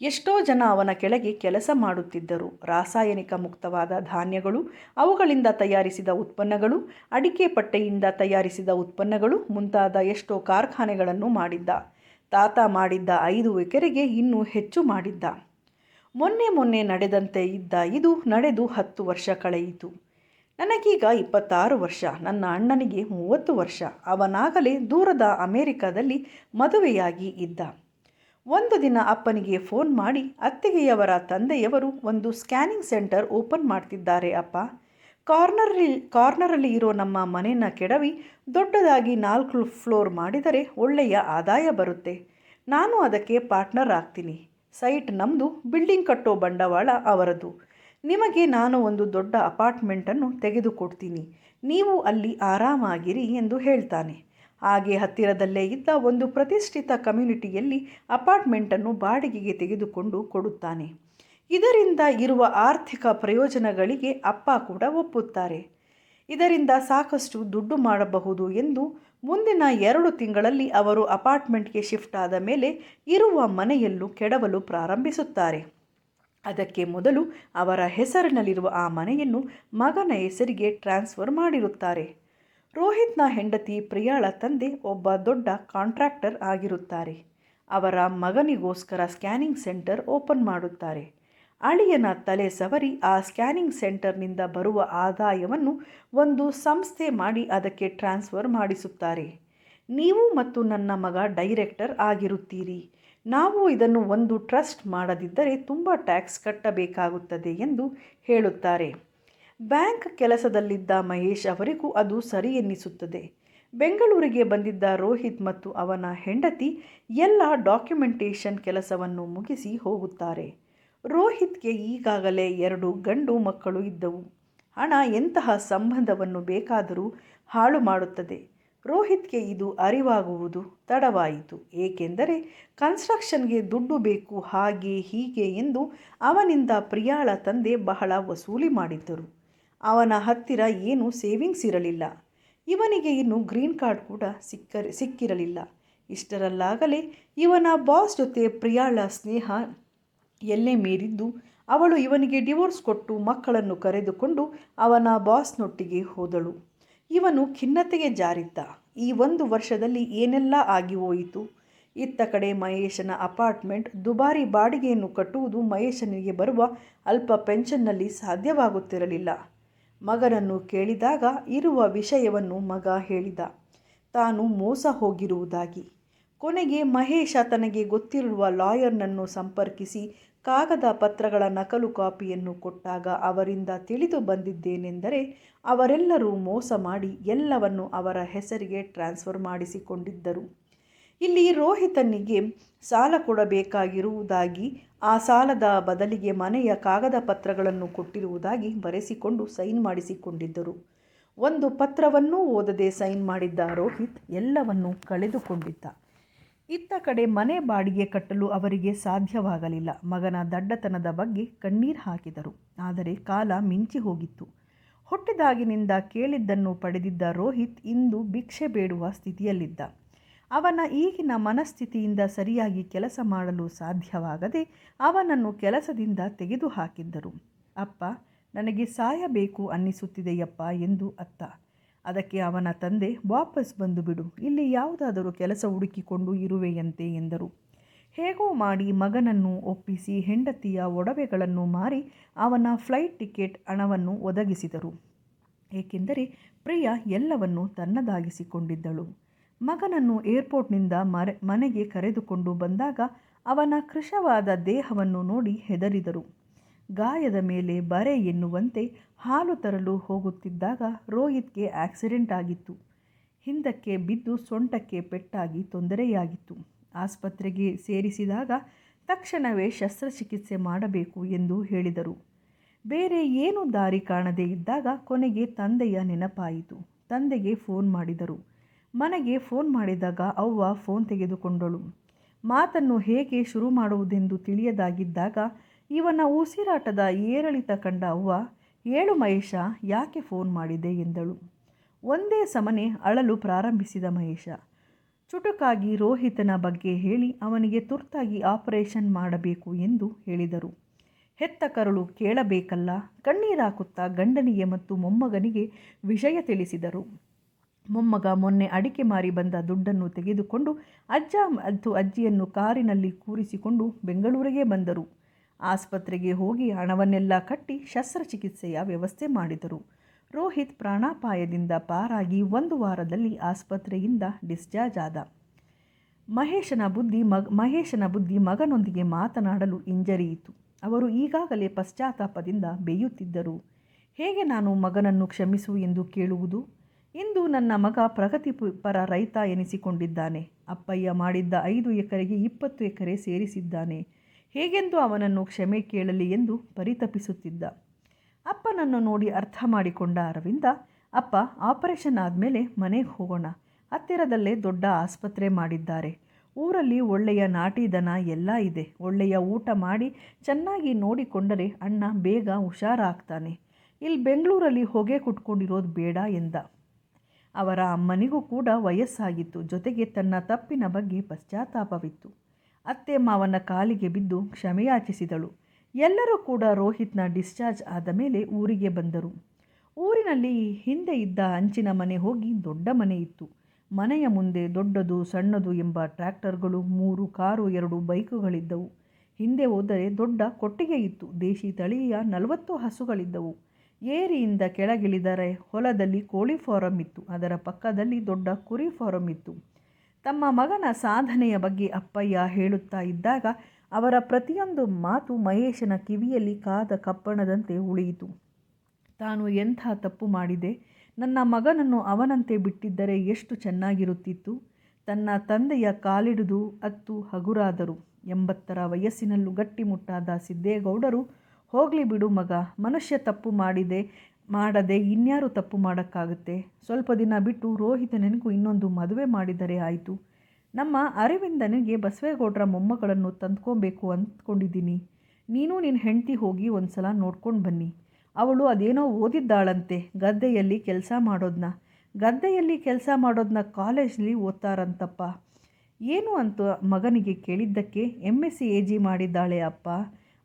ಎಷ್ಟೋ ಜನ ಅವನ ಕೆಳಗೆ ಕೆಲಸ ಮಾಡುತ್ತಿದ್ದರು. ರಾಸಾಯನಿಕ ಮುಕ್ತವಾದ ಧಾನ್ಯಗಳು, ಅವುಗಳಿಂದ ತಯಾರಿಸಿದ ಉತ್ಪನ್ನಗಳು, ಅಡಿಕೆ ಪಟ್ಟೆಯಿಂದ ತಯಾರಿಸಿದ ಉತ್ಪನ್ನಗಳು ಮುಂತಾದ ಎಷ್ಟೋ ಕಾರ್ಖಾನೆಗಳನ್ನು ಮಾಡಿದ್ದ. ತಾತ ಮಾಡಿದ್ದ 5 ಎಕರೆಗೆ ಇನ್ನೂ ಹೆಚ್ಚು ಮಾಡಿದ್ದ. ಮೊನ್ನೆ ನಡೆದಂತೆ ಇದ್ದ ಇದು ನಡೆದು 10 ವರ್ಷ ಕಳೆಯಿತು. ನನಗೀಗ 26 ವರ್ಷ, ನನ್ನ ಅಣ್ಣನಿಗೆ 30 ವರ್ಷ. ಅವನಾಗಲೇ ದೂರದ ಅಮೆರಿಕದಲ್ಲಿ ಮದುವೆಯಾಗಿ ಇದ್ದ. ಒಂದು ದಿನ ಅಪ್ಪನಿಗೆ ಫೋನ್ ಮಾಡಿ, ಅತ್ತಿಗೆಯವರ ತಂದೆಯವರು ಒಂದು ಸ್ಕ್ಯಾನಿಂಗ್ ಸೆಂಟರ್ ಓಪನ್ ಮಾಡ್ತಿದ್ದಾರೆ ಅಪ್ಪ. ಕಾರ್ನರಲ್ಲಿ ಇರೋ ನಮ್ಮ ಮನೆಯನ್ನು ಕೆಡವಿ ದೊಡ್ಡದಾಗಿ 4 ಫ್ಲೋರ್ ಮಾಡಿದರೆ ಒಳ್ಳೆಯ ಆದಾಯ ಬರುತ್ತೆ. ನಾನು ಅದಕ್ಕೆ ಪಾರ್ಟ್ನರ್ ಆಗ್ತೀನಿ. ಸೈಟ್ ನಮ್ಮದು, ಬಿಲ್ಡಿಂಗ್ ಕಟ್ಟೋ ಬಂಡವಾಳ ಅವರದು. ನಿಮಗೆ ನಾನು ಒಂದು ದೊಡ್ಡ ಅಪಾರ್ಟ್ಮೆಂಟನ್ನು ತೆಗೆದುಕೊಡ್ತೀನಿ. ನೀವು ಅಲ್ಲಿ ಆರಾಮಾಗಿರಿ ಎಂದು ಹೇಳ್ತಾನೆ. ಹಾಗೆ ಹತ್ತಿರದಲ್ಲೇ ಇದ್ದ ಒಂದು ಪ್ರತಿಷ್ಠಿತ ಕಮ್ಯುನಿಟಿಯಲ್ಲಿ ಅಪಾರ್ಟ್ಮೆಂಟನ್ನು ಬಾಡಿಗೆಗೆ ತೆಗೆದುಕೊಂಡು ಕೊಡುತ್ತಾನೆ. ಇದರಿಂದ ಇರುವ ಆರ್ಥಿಕ ಪ್ರಯೋಜನಗಳಿಗೆ ಅಪ್ಪ ಕೂಡ ಒಪ್ಪುತ್ತಾರೆ. ಇದರಿಂದ ಸಾಕಷ್ಟು ದುಡ್ಡು ಮಾಡಬಹುದು ಎಂದು ಮುಂದಿನ 2 ತಿಂಗಳಲ್ಲಿ ಅವರು ಅಪಾರ್ಟ್ಮೆಂಟ್ಗೆ ಶಿಫ್ಟ್ ಆದ ಮೇಲೆ ಇರುವ ಮನೆಯಲ್ಲೂ ಕೆಡವಲು ಪ್ರಾರಂಭಿಸುತ್ತಾರೆ. ಅದಕ್ಕೆ ಮೊದಲು ಅವರ ಹೆಸರಿನಲ್ಲಿರುವ ಆ ಮನೆಯನ್ನು ಮಗನ ಹೆಸರಿಗೆ ಟ್ರಾನ್ಸ್ಫರ್ ಮಾಡಿರುತ್ತಾರೆ. ರೋಹಿತ್ನ ಹೆಂಡತಿ ಪ್ರಿಯಾಳ ತಂದೆ ಒಬ್ಬ ದೊಡ್ಡ ಕಾಂಟ್ರಾಕ್ಟರ್ ಆಗಿರುತ್ತಾರೆ. ಅವರ ಮಗನಿಗೋಸ್ಕರ ಸ್ಕ್ಯಾನಿಂಗ್ ಸೆಂಟರ್ ಓಪನ್ ಮಾಡುತ್ತಾರೆ. ಅಳಿಯನ ತಲೆ ಸವರಿ ಆ ಸ್ಕ್ಯಾನಿಂಗ್ ಸೆಂಟರ್ನಿಂದ ಬರುವ ಆದಾಯವನ್ನು ಒಂದು ಸಂಸ್ಥೆ ಮಾಡಿ ಅದಕ್ಕೆ ಟ್ರಾನ್ಸ್ಫರ್ ಮಾಡಿಸುತ್ತಾರೆ. ನೀವು ಮತ್ತು ನನ್ನ ಮಗ ಡೈರೆಕ್ಟರ್ ಆಗಿರುತ್ತೀರಿ. ನಾವು ಇದನ್ನು ಒಂದು ಟ್ರಸ್ಟ್ ಮಾಡದಿದ್ದರೆ ತುಂಬ ಟ್ಯಾಕ್ಸ್ ಕಟ್ಟಬೇಕಾಗುತ್ತದೆ ಎಂದು ಹೇಳುತ್ತಾರೆ. ಬ್ಯಾಂಕ್ ಕೆಲಸದಲ್ಲಿದ್ದ ಮಹೇಶ್ ಅವರಿಗೂ ಅದು ಸರಿ ಎನ್ನಿಸುತ್ತದೆ. ಬೆಂಗಳೂರಿಗೆ ಬಂದಿದ್ದ ರೋಹಿತ್ ಮತ್ತು ಅವನ ಹೆಂಡತಿ ಎಲ್ಲ ಡಾಕ್ಯುಮೆಂಟೇಷನ್ ಕೆಲಸವನ್ನು ಮುಗಿಸಿ ಹೋಗುತ್ತಾರೆ. ರೋಹಿತ್ಗೆ ಈಗಾಗಲೇ 2 ಗಂಡು ಮಕ್ಕಳು ಇದ್ದವು. ಹಣ ಎಂತಹ ಸಂಬಂಧವನ್ನು ಬೇಕಾದರೂ ಹಾಳು ಮಾಡುತ್ತದೆ. ರೋಹಿತ್ಗೆ ಇದು ಅರಿವಾಗುವುದು ತಡವಾಯಿತು. ಏಕೆಂದರೆ ಕನ್ಸ್ಟ್ರಕ್ಷನ್ಗೆ ದುಡ್ಡು ಬೇಕು, ಹಾಗೆ ಹೀಗೆ ಎಂದು ಅವನಿಂದ ಪ್ರಿಯಾಳ ತಂದೆ ಬಹಳ ವಸೂಲಿ ಮಾಡಿದ್ದರು. ಅವನ ಹತ್ತಿರ ಏನೂ ಸೇವಿಂಗ್ಸ್ ಇರಲಿಲ್ಲ. ಇವನಿಗೆ ಇನ್ನು ಗ್ರೀನ್ ಕಾರ್ಡ್ ಕೂಡ ಸಿಕ್ಕಿರಲಿಲ್ಲ. ಇಷ್ಟರಲ್ಲಾಗಲೇ ಇವನ ಬಾಸ್ ಜೊತೆ ಪ್ರಿಯಾಳ ಸ್ನೇಹ ಎಲ್ಲೇ ಮೀರಿದ್ದು. ಅವಳು ಇವನಿಗೆ ಡಿವೋರ್ಸ್ ಕೊಟ್ಟು ಮಕ್ಕಳನ್ನು ಕರೆದುಕೊಂಡು ಅವನ ಬಾಸ್ನೊಟ್ಟಿಗೆ ಹೋದಳು. ಇವನು ಖಿನ್ನತೆಗೆ ಜಾರಿದ್ದ. ಈ 1 ವರ್ಷದಲ್ಲಿ ಏನೆಲ್ಲ ಆಗಿ ಹೋಯಿತು. ಇತ್ತ ಕಡೆ ಮಹೇಶನ ಅಪಾರ್ಟ್ಮೆಂಟ್ ದುಬಾರಿ ಬಾಡಿಗೆಯನ್ನು ಕಟ್ಟುವುದು ಮಹೇಶನಿಗೆ ಬರುವ ಅಲ್ಪ ಪೆನ್ಷನ್ನಲ್ಲಿ ಸಾಧ್ಯವಾಗುತ್ತಿರಲಿಲ್ಲ. ಮಗನನ್ನು ಕೇಳಿದಾಗ ಇರುವ ವಿಷಯವನ್ನು ಮಗ ಹೇಳಿದ. ತಾನು ಮೋಸ ಹೋಗಿರುವುದಾಗಿ. ಕೊನೆಗೆ ಮಹೇಶ ತನಗೆ ಗೊತ್ತಿರುವ ಲಾಯರ್ನನ್ನು ಸಂಪರ್ಕಿಸಿ ಕಾಗದ ಪತ್ರಗಳ ನಕಲು ಕಾಪಿಯನ್ನು ಕೊಟ್ಟಾಗ ಅವರಿಂದ ತಿಳಿದು ಬಂದಿದ್ದೇನೆಂದರೆ ಅವರೆಲ್ಲರೂ ಮೋಸ ಮಾಡಿ ಎಲ್ಲವನ್ನು ಅವರ ಹೆಸರಿಗೆ ಟ್ರಾನ್ಸ್ಫರ್ ಮಾಡಿಸಿಕೊಂಡಿದ್ದರು. ಇಲ್ಲಿ ರೋಹಿತನಿಗೆ ಸಾಲ ಕೊಡಬೇಕಾಗಿರುವುದಾಗಿ, ಆ ಸಾಲದ ಬದಲಿಗೆ ಮನೆಯ ಕಾಗದ ಪತ್ರಗಳನ್ನು ಕೊಟ್ಟಿರುವುದಾಗಿ ಬರೆಸಿಕೊಂಡು ಸೈನ್ ಮಾಡಿಸಿಕೊಂಡಿದ್ದರು. ಒಂದು ಪತ್ರವನ್ನೂ ಓದದೆ ಸೈನ್ ಮಾಡಿದ್ದ ರೋಹಿತ್ ಎಲ್ಲವನ್ನೂ ಕಳೆದುಕೊಂಡಿದ್ದ. ಇತ್ತ ಕಡೆ ಮನೆ ಬಾಡಿಗೆ ಕಟ್ಟಲು ಅವರಿಗೆ ಸಾಧ್ಯವಾಗಲಿಲ್ಲ. ಮಗನ ದಡ್ಡತನದ ಬಗ್ಗೆ ಕಣ್ಣೀರು ಹಾಕಿದರು. ಆದರೆ ಕಾಲ ಮಿಂಚಿ ಹೋಗಿತ್ತು. ಹುಟ್ಟಿದಾಗಿನಿಂದ ಕೇಳಿದ್ದನ್ನು ಪಡೆದಿದ್ದ ರೋಹಿತ್ ಇಂದು ಭಿಕ್ಷೆ ಬೇಡುವ ಸ್ಥಿತಿಯಲ್ಲಿದ್ದ. ಅವನ ಈಗಿನ ಮನಸ್ಥಿತಿಯಿಂದ ಸರಿಯಾಗಿ ಕೆಲಸ ಮಾಡಲು ಸಾಧ್ಯವಾಗದೆ ಅವನನ್ನು ಕೆಲಸದಿಂದ ತೆಗೆದುಹಾಕಿದ್ದರು. ಅಪ್ಪ, ನನಗೆ ಸಾಯಬೇಕು ಅನ್ನಿಸುತ್ತಿದೆಯಪ್ಪ ಎಂದು ಅತ್ತ. ಅದಕ್ಕೆ ಅವನ ತಂದೆ, ವಾಪಸ್ ಬಂದು ಬಿಡು, ಇಲ್ಲಿ ಯಾವುದಾದರೂ ಕೆಲಸ ಹುಡುಕಿಕೊಂಡು ಇರುವೆಯಂತೆ ಎಂದರು. ಹೇಗೋ ಮಾಡಿ ಮಗನನ್ನು ಒಪ್ಪಿಸಿ ಹೆಂಡತಿಯ ಒಡವೆಗಳನ್ನು ಮಾರಿ ಅವನ ಫ್ಲೈಟ್ ಟಿಕೆಟ್ ಹಣವನ್ನು ಒದಗಿಸಿದರು. ಏಕೆಂದರೆ ಪ್ರಿಯ ಎಲ್ಲವನ್ನೂ ತನ್ನದಾಗಿಸಿಕೊಂಡಿದ್ದಳು. ಮಗನನ್ನು ಏರ್ಪೋರ್ಟ್ನಿಂದ ಮನೆಗೆ ಕರೆದುಕೊಂಡು ಬಂದಾಗ ಅವನ ಕೃಶವಾದ ದೇಹವನ್ನು ನೋಡಿ ಹೆದರಿದರು. ಗಾಯದ ಮೇಲೆ ಬರೆ ಎನ್ನುವಂತೆ ಹಾಲು ತರಲು ಹೋಗುತ್ತಿದ್ದಾಗ ರೋಹಿತ್ಗೆ ಆಕ್ಸಿಡೆಂಟ್ ಆಗಿತ್ತು. ಹಿಂದಕ್ಕೆ ಬಿದ್ದು ಸೊಂಟಕ್ಕೆ ಪೆಟ್ಟಾಗಿ ತೊಂದರೆಯಾಗಿತ್ತು. ಆಸ್ಪತ್ರೆಗೆ ಸೇರಿಸಿದಾಗ ತಕ್ಷಣವೇ ಶಸ್ತ್ರಚಿಕಿತ್ಸೆ ಮಾಡಬೇಕು ಎಂದು ಹೇಳಿದರು. ಬೇರೆ ಏನೂ ದಾರಿ ಕಾಣದೇ ಇದ್ದಾಗ ಕೊನೆಗೆ ತಂದೆಯ ನೆನಪಾಯಿತು. ತಂದೆಗೆ ಫೋನ್ ಮಾಡಿದರು. ಮನೆಗೆ ಫೋನ್ ಮಾಡಿದಾಗ ಅವ್ವ ಫೋನ್ ತೆಗೆದುಕೊಂಡಳು. ಮಾತನ್ನು ಹೇಗೆ ಶುರು ಮಾಡುವುದೆಂದು ತಿಳಿಯದಾಗಿದ್ದಾಗ ಇವನ ಉಸಿರಾಟದ ಏರಿಳಿತ ಕಂಡ ಅವ್ವ, ಹೇಳು ಮಹೇಶ, ಯಾಕೆ ಫೋನ್ ಮಾಡಿದೆ ಎಂದಳು. ಒಂದೇ ಸಮನೆ ಅಳಲು ಪ್ರಾರಂಭಿಸಿದ ಮಹೇಶ. ಚುಟುಕಾಗಿ ರೋಹಿತನ ಬಗ್ಗೆ ಹೇಳಿ ಅವನಿಗೆ ತುರ್ತಾಗಿ ಆಪರೇಷನ್ ಮಾಡಬೇಕು ಎಂದು ಹೇಳಿದರು. ಹೆತ್ತ ಕರುಳು ಕೇಳಬೇಕಲ್ಲ. ಕಣ್ಣೀರಾಕುತ್ತಾ ಗಂಡನಿಗೆ ಮತ್ತು ಮೊಮ್ಮಗನಿಗೆ ವಿಷಯ ತಿಳಿಸಿದರು. ಮೊಮ್ಮಗ ಮೊನ್ನೆ ಅಡಿಕೆ ಮಾರಿ ಬಂದ ದುಡ್ಡನ್ನು ತೆಗೆದುಕೊಂಡು ಅಜ್ಜ ಮತ್ತು ಅಜ್ಜಿಯನ್ನು ಕಾರಿನಲ್ಲಿ ಕೂರಿಸಿಕೊಂಡು ಬೆಂಗಳೂರಿಗೆ ಬಂದರು. ಆಸ್ಪತ್ರೆಗೆ ಹೋಗಿ ಹಣವನ್ನೆಲ್ಲ ಕಟ್ಟಿ ಶಸ್ತ್ರಚಿಕಿತ್ಸೆಯ ವ್ಯವಸ್ಥೆ ಮಾಡಿದರು. ರೋಹಿತ್ ಪ್ರಾಣಾಪಾಯದಿಂದ ಪಾರಾಗಿ 1 ವಾರದಲ್ಲಿ ಆಸ್ಪತ್ರೆಯಿಂದ ಡಿಸ್ಚಾರ್ಜ್ ಆದ. ಮಹೇಶನ ಬುದ್ಧಿ ಮಗನೊಂದಿಗೆ ಮಾತನಾಡಲು ಹಿಂಜರಿಯಿತು. ಅವರು ಈಗಾಗಲೇ ಪಶ್ಚಾತ್ತಾಪದಿಂದ ಬೇಯುತ್ತಿದ್ದರು. ಹೇಗೆ ನಾನು ಮಗನನ್ನು ಕ್ಷಮಿಸು ಎಂದು ಕೇಳುವುದು? ಇಂದು ನನ್ನ ಮಗ ಪ್ರಗತಿಪರ ರೈತ ಎನಿಸಿಕೊಂಡಿದ್ದಾನೆ. ಅಪ್ಪಯ್ಯ ಮಾಡಿದ್ದ 5 ಎಕರೆಗೆ 20 ಎಕರೆ ಸೇರಿಸಿದ್ದಾನೆ. ಹೇಗೆಂದು ಅವನನ್ನು ಕ್ಷಮೆ ಕೇಳಲಿ ಎಂದು ಪರಿತಪಿಸುತ್ತಿದ್ದ. ಅಪ್ಪನನ್ನು ನೋಡಿ ಅರ್ಥ ಮಾಡಿಕೊಂಡ ಅರವಿಂದ, ಅಪ್ಪ, ಆಪರೇಷನ್ ಆದಮೇಲೆ ಮನೆಗೆ ಹೋಗೋಣ. ಹತ್ತಿರದಲ್ಲೇ ದೊಡ್ಡ ಆಸ್ಪತ್ರೆ ಮಾಡಿದ್ದಾರೆ. ಊರಲ್ಲಿ ಒಳ್ಳೆಯ ನಾಟಿ ದನ ಎಲ್ಲ ಇದೆ. ಒಳ್ಳೆಯ ಊಟ ಮಾಡಿ ಚೆನ್ನಾಗಿ ನೋಡಿಕೊಂಡರೆ ಅಣ್ಣ ಬೇಗ ಹುಷಾರಾಗ್ತಾನೆ. ಇಲ್ಲಿ ಬೆಂಗಳೂರಲ್ಲಿ ಹೊಗೆ ಕುಟ್ಕೊಂಡಿರೋದು ಬೇಡ ಎಂದ. ಅವರ ಅಮ್ಮನಿಗೂ ಕೂಡ ವಯಸ್ಸಾಗಿತ್ತು. ಜೊತೆಗೆ ತನ್ನ ತಪ್ಪಿನ ಬಗ್ಗೆ ಪಶ್ಚಾತ್ತಾಪವಿತ್ತು. ಅತ್ತೆ ಮಾವನ ಕಾಲಿಗೆ ಬಿದ್ದು ಕ್ಷಮೆಯಾಚಿಸಿದಳು. ಎಲ್ಲರೂ ಕೂಡ ರೋಹಿತ್ನ ಡಿಸ್ಚಾರ್ಜ್ ಆದ ಮೇಲೆ ಊರಿಗೆ ಬಂದರು. ಊರಿನಲ್ಲಿ ಹಿಂದೆ ಇದ್ದ ಹಂಚಿನ ಮನೆ ಹೋಗಿ ದೊಡ್ಡ ಮನೆ ಇತ್ತು. ಮನೆಯ ಮುಂದೆ ದೊಡ್ಡದು ಸಣ್ಣದು ಎಂಬ ಟ್ರ್ಯಾಕ್ಟರ್ಗಳು, 3 ಕಾರು, 2 ಬೈಕುಗಳಿದ್ದವು. ಹಿಂದೆ ಹೋದರೆ ದೊಡ್ಡ ಕೊಟ್ಟಿಗೆ ಇತ್ತು. ದೇಶಿ ತಳಿಯ 40 ಹಸುಗಳಿದ್ದವು. ಏರಿಯಿಂದ ಕೆಳಗಿಳಿದರೆ ಹೊಲದಲ್ಲಿ ಕೋಳಿ ಫಾರಂ ಇತ್ತು. ಅದರ ಪಕ್ಕದಲ್ಲಿ ದೊಡ್ಡ ಕುರಿ ಫಾರಂ ಇತ್ತು. ತಮ್ಮ ಮಗನ ಸಾಧನೆಯ ಬಗ್ಗೆ ಅಪ್ಪಯ್ಯ ಹೇಳುತ್ತಾ ಇದ್ದಾಗ ಅವರ ಪ್ರತಿಯೊಂದು ಮಾತು ಮಹೇಶನ ಕಿವಿಯಲ್ಲಿ ಕಾದ ಕಪ್ಪಣದಂತೆ ಉಳಿಯಿತು. ತಾನು ಎಂಥ ತಪ್ಪು ಮಾಡಿದೆ. ನನ್ನ ಮಗನನ್ನು ಅವನಂತೆ ಬಿಟ್ಟಿದ್ದರೆ ಎಷ್ಟು ಚೆನ್ನಾಗಿರುತ್ತಿತ್ತು. ತನ್ನ ತಂದೆಯ ಕಾಲಿಡಿದು ಅತ್ತು ಹಗುರಾದರು. 80ರ ವಯಸ್ಸಿನಲ್ಲೂ ಗಟ್ಟಿಮುಟ್ಟಾದ ಸಿದ್ದೇಗೌಡರು, ಹೋಗಲಿ ಬಿಡು ಮಗ, ಮನುಷ್ಯ ತಪ್ಪು ಮಾಡದೆ ಇನ್ಯಾರು ತಪ್ಪು ಮಾಡೋಕ್ಕಾಗುತ್ತೆ. ಸ್ವಲ್ಪ ದಿನ ಬಿಟ್ಟು ರೋಹಿತನಿಗೂ ಇನ್ನೊಂದು ಮದುವೆ ಮಾಡಿದರೆ ಆಯಿತು. ನಮ್ಮ ಅರವಿಂದನಿಗೆ ಬಸವೇಗೌಡರ ಮೊಮ್ಮಗಳನ್ನು ತಂದ್ಕೊಬೇಕು ಅಂದ್ಕೊಂಡಿದ್ದೀನಿ. ನೀನು ನಿನ್ನ ಹೆಂಡತಿ ಹೋಗಿ ಒಂದು ಸಲ ನೋಡ್ಕೊಂಡು ಬನ್ನಿ. ಅವಳು ಅದೇನೋ ಓದಿದ್ದಾಳಂತೆ, ಗದ್ದೆಯಲ್ಲಿ ಕೆಲಸ ಕಾಲೇಜಲ್ಲಿ ಓದ್ತಾರಂತಪ್ಪ. ಏನು ಅಂತ ಮಗನಿಗೆ ಕೇಳಿದ್ದಕ್ಕೆ MSc AG ಮಾಡಿದ್ದಾಳೆ ಅಪ್ಪ.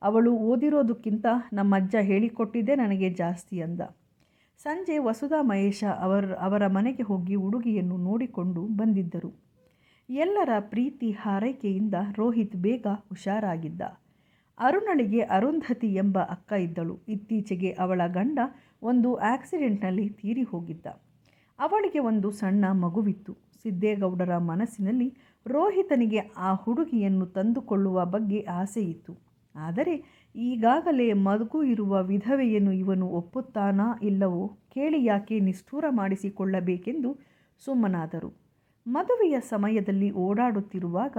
ಅವಳು ಓದಿರೋದಕ್ಕಿಂತ ನಮ್ಮಜ್ಜ ಹೇಳಿಕೊಟ್ಟಿದ್ದೇ ನನಗೆ ಜಾಸ್ತಿ ಅಂದ. ಸಂಜೆ ವಸುಧಾ ಮಹೇಶ ಅವರ ಮನೆಗೆ ಹೋಗಿ ಹುಡುಗಿಯನ್ನು ನೋಡಿಕೊಂಡು ಬಂದಿದ್ದರು. ಎಲ್ಲರ ಪ್ರೀತಿ ಹಾರೈಕೆಯಿಂದ ರೋಹಿತ್ ಬೇಗ ಹುಷಾರಾಗಿದ್ದ. ಅರುಣಳಿಗೆ ಅರುಂಧತಿ ಎಂಬ ಅಕ್ಕ ಇದ್ದಳು. ಇತ್ತೀಚೆಗೆ ಅವಳ ಗಂಡ ಒಂದು ಆಕ್ಸಿಡೆಂಟ್ನಲ್ಲಿ ತೀರಿ ಹೋಗಿದ್ದ. ಅವಳಿಗೆ ಒಂದು ಸಣ್ಣ ಮಗುವಿತ್ತು. ಸಿದ್ದೇಗೌಡರ ಮನಸ್ಸಿನಲ್ಲಿ ರೋಹಿತನಿಗೆ ಆ ಹುಡುಗಿಯನ್ನು ತಂದುಕೊಳ್ಳುವ ಬಗ್ಗೆ ಆಸೆ ಇತ್ತು. ಆದರೆ ಈಗಾಗಲೇ ಮಗು ಇರುವ ವಿಧವೆಯನ್ನು ಇವನು ಒಪ್ಪುತ್ತಾನಾ ಇಲ್ಲವೋ ಕೇಳಿ ಯಾಕೆ ನಿಷ್ಠೂರ ಮಾಡಿಸಿಕೊಳ್ಳಬೇಕೆಂದು ಸುಮ್ಮನಾದರು. ಮದುವೆಯ ಸಮಯದಲ್ಲಿ ಓಡಾಡುತ್ತಿರುವಾಗ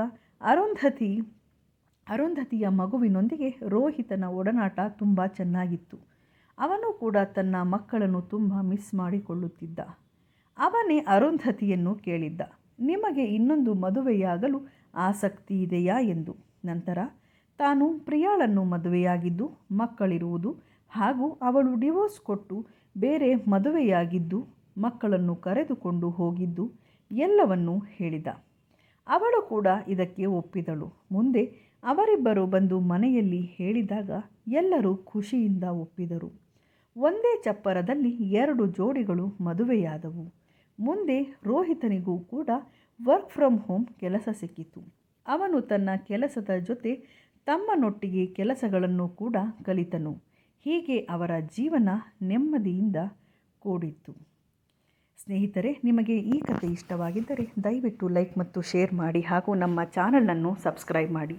ಅರುಂಧತಿಯ ಮಗುವಿನೊಂದಿಗೆ ರೋಹಿತನ ಒಡನಾಟ ತುಂಬ ಚೆನ್ನಾಗಿತ್ತು. ಅವನು ಕೂಡ ತನ್ನ ಮಕ್ಕಳನ್ನು ತುಂಬ ಮಿಸ್ ಮಾಡಿಕೊಳ್ಳುತ್ತಿದ್ದ. ಅವನೇ ಅರುಂಧತಿಯನ್ನು ಕೇಳಿದ್ದ, ನಿಮಗೆ ಇನ್ನೊಂದು ಮದುವೆಯಾಗಲು ಆಸಕ್ತಿ ಇದೆಯಾ ಎಂದು. ನಂತರ ತಾನು ಪ್ರಿಯಾಳನ್ನು ಮದುವೆಯಾಗಿದ್ದು, ಮಕ್ಕಳಿರುವುದು ಹಾಗೂ ಅವಳು ಡಿವೋರ್ಸ್ ಕೊಟ್ಟು ಬೇರೆ ಮದುವೆಯಾಗಿದ್ದು, ಮಕ್ಕಳನ್ನು ಕರೆದುಕೊಂಡು ಹೋಗಿದ್ದು ಎಲ್ಲವನ್ನೂ ಹೇಳಿದ. ಅವಳು ಕೂಡ ಇದಕ್ಕೆ ಒಪ್ಪಿದಳು. ಮುಂದೆ ಅವರಿಬ್ಬರು ಬಂದು ಮನೆಯಲ್ಲಿ ಹೇಳಿದಾಗ ಎಲ್ಲರೂ ಖುಷಿಯಿಂದ ಒಪ್ಪಿದರು. ಒಂದೇ ಚಪ್ಪರದಲ್ಲಿ 2 ಜೋಡಿಗಳು ಮದುವೆಯಾದವು. ಮುಂದೆ ರೋಹಿತನಿಗೂ ಕೂಡ ವರ್ಕ್ ಫ್ರಮ್ ಹೋಮ್ ಕೆಲಸ ಸಿಕ್ಕಿತು. ಅವನು ತನ್ನ ಕೆಲಸದ ಜೊತೆ ತಮ್ಮನೊಟ್ಟಿಗೆ ಕೆಲಸಗಳನ್ನು ಕೂಡ ಕಲಿತನು. ಹೀಗೆ ಅವರ ಜೀವನ ನೆಮ್ಮದಿಯಿಂದ ಕೂಡಿತ್ತು. ಸ್ನೇಹಿತರೆ, ನಿಮಗೆ ಈ ಕಥೆ ಇಷ್ಟವಾಗಿದ್ದರೆ ದಯವಿಟ್ಟು ಲೈಕ್ ಮತ್ತು ಶೇರ್ ಮಾಡಿ ಹಾಗೂ ನಮ್ಮ ಚಾನಲನ್ನು ಸಬ್ಸ್ಕ್ರೈಬ್ ಮಾಡಿ.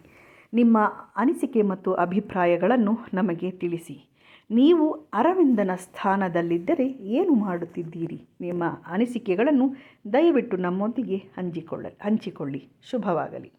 ನಿಮ್ಮ ಅನಿಸಿಕೆ ಮತ್ತು ಅಭಿಪ್ರಾಯಗಳನ್ನು ನಮಗೆ ತಿಳಿಸಿ. ನೀವು ಅರವಿಂದನ ಸ್ಥಾನದಲ್ಲಿದ್ದರೆ ಏನು ಮಾಡುತ್ತಿದ್ದೀರಿ? ನಿಮ್ಮ ಅನಿಸಿಕೆಗಳನ್ನು ದಯವಿಟ್ಟು ನಮ್ಮೊಂದಿಗೆ ಹಂಚಿಕೊಳ್ಳಿ. ಶುಭವಾಗಲಿ.